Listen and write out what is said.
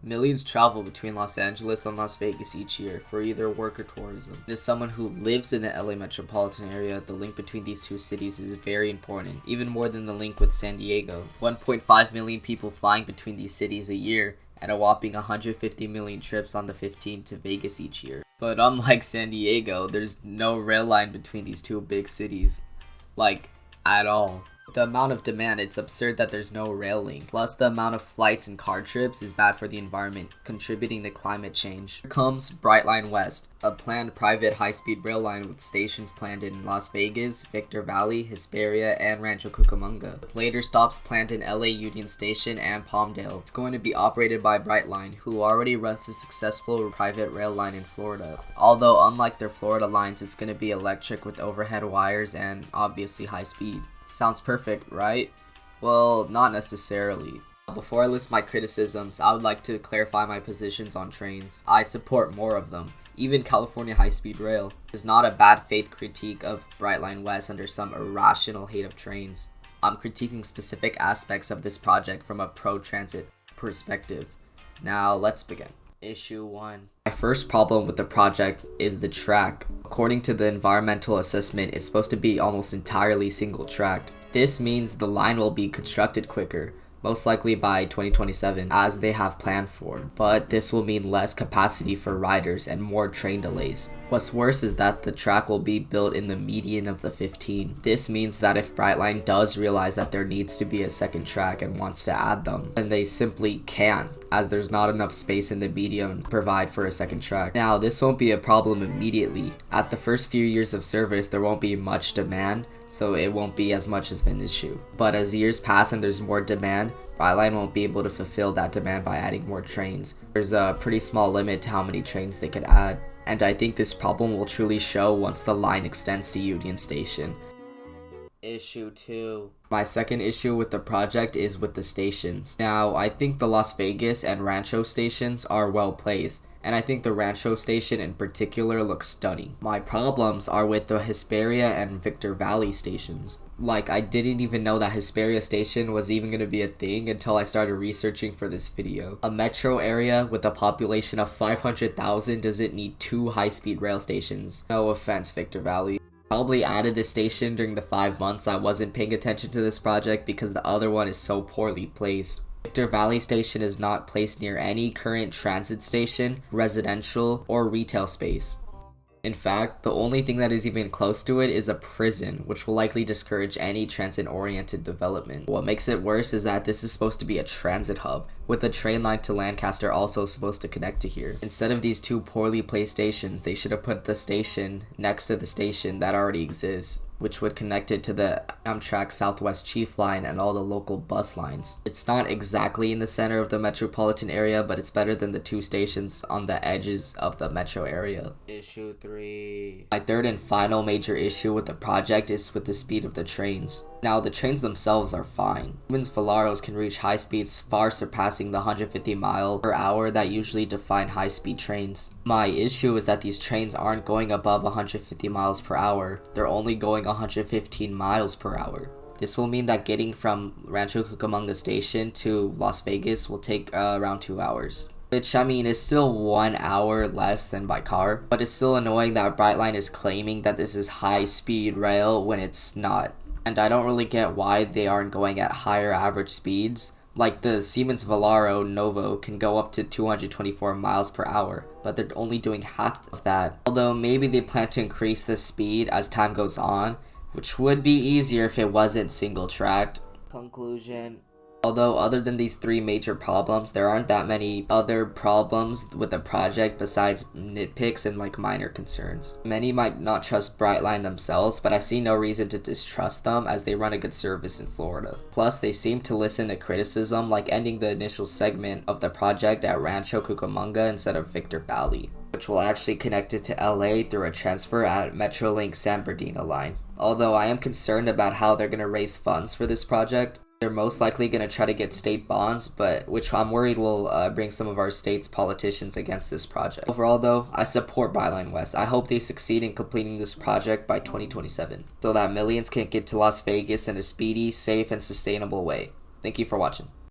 Millions travel between Los Angeles and Las Vegas each year for either work or tourism. As someone who lives in the LA metropolitan area, the link between these two cities is very important, even more than the link with San Diego. 1.5 million people flying between these cities a year, and a whopping 150 million trips on the 15 to Vegas each year. But unlike San Diego, there's no rail line between these two big cities. Like, at all. The amount of demand, it's absurd that there's no rail link. Plus, the amount of flights and car trips is bad for the environment, contributing to climate change. Here comes Brightline West, a planned private high-speed rail line with stations planned in Las Vegas, Victor Valley, Hesperia, and Rancho Cucamonga. With later stops planned in LA Union Station and Palmdale. It's going to be operated by Brightline, who already runs a successful private rail line in Florida. Although, unlike their Florida lines, it's going to be electric with overhead wires and obviously high speed. Sounds perfect, right? Well, not necessarily. Before I list my criticisms, I would like to clarify my positions on trains. I support more of them. Even California high-speed rail is not a bad faith critique of Brightline West under some irrational hate of trains. I'm critiquing specific aspects of this project from a pro-transit perspective. Now, let's begin. Issue 1. My first problem with the project is the track. According to the environmental assessment, it's supposed to be almost entirely single-tracked. This means the line will be constructed quicker, most likely by 2027, as they have planned for. But this will mean less capacity for riders and more train delays. What's worse is that the track will be built in the median of the 15. This means that if Brightline does realize that there needs to be a second track and wants to add them, then they simply can't, as there's not enough space in the median to provide for a second track. Now, this won't be a problem immediately. At the first few years of service, there won't be much demand, so it won't be as much of an issue. But as years pass and there's more demand, Brightline won't be able to fulfill that demand by adding more trains. There's a pretty small limit to how many trains they could add, and I think this problem will truly show once the line extends to Union Station. Issue 2. My second issue with the project is with the stations. Now, I think the Las Vegas and Rancho stations are well placed, and I think the Rancho station in particular looks stunning. My problems are with the Hesperia and Victor Valley stations. Like, I didn't even know that Hesperia station was even going to be a thing until I started researching for this video. A metro area with a population of 500,000 doesn't need 2 high-speed rail stations. No offense, Victor Valley. Probably added this station during the 5 months I wasn't paying attention to this project because the other one is so poorly placed. Victor Valley Station is not placed near any current transit station, residential, or retail space. In fact, the only thing that is even close to it is a prison, which will likely discourage any transit-oriented development. What makes it worse is that this is supposed to be a transit hub, with a train line to Lancaster also supposed to connect to here. Instead of these 2 poorly placed stations, they should have put the station next to the station that already exists, which would connect it to the Amtrak Southwest Chief Line and all the local bus lines. It's not exactly in the center of the metropolitan area, but it's better than the 2 stations on the edges of the metro area. Issue 3. My third and final major issue with the project is with the speed of the trains. Now, the trains themselves are fine. Hines Volaros can reach high speeds far surpassing the 150 mile per hour that usually define high-speed trains. My issue is that these trains aren't going above 150 miles per hour. They're only going 115 miles per hour. This will mean that getting from Rancho Cucamonga station to Las Vegas will take around 2 hours. Which, I mean, is still 1 hour less than by car. But it's still annoying that Brightline is claiming that this is high-speed rail when it's not. And I don't really get why they aren't going at higher average speeds. Like the Siemens Volaro Novo can go up to 224 miles per hour, but they're only doing half of that. Although maybe they plan to increase the speed as time goes on, which would be easier if it wasn't single-tracked. Conclusion. Although other than these 3 major problems, there aren't that many other problems with the project besides nitpicks and like minor concerns. Many might not trust Brightline themselves, but I see no reason to distrust them as they run a good service in Florida. Plus, they seem to listen to criticism, like ending the initial segment of the project at Rancho Cucamonga instead of Victor Valley, which will actually connect it to LA through a transfer at Metrolink San Bernardino line. Although I am concerned about how they're going to raise funds for this project. They're most likely going to try to get state bonds, but which I'm worried will bring some of our state's politicians against this project. Overall though, I support Brightline West. I hope they succeed in completing this project by 2027, so that millions can get to Las Vegas in a speedy, safe, and sustainable way. Thank you for watching.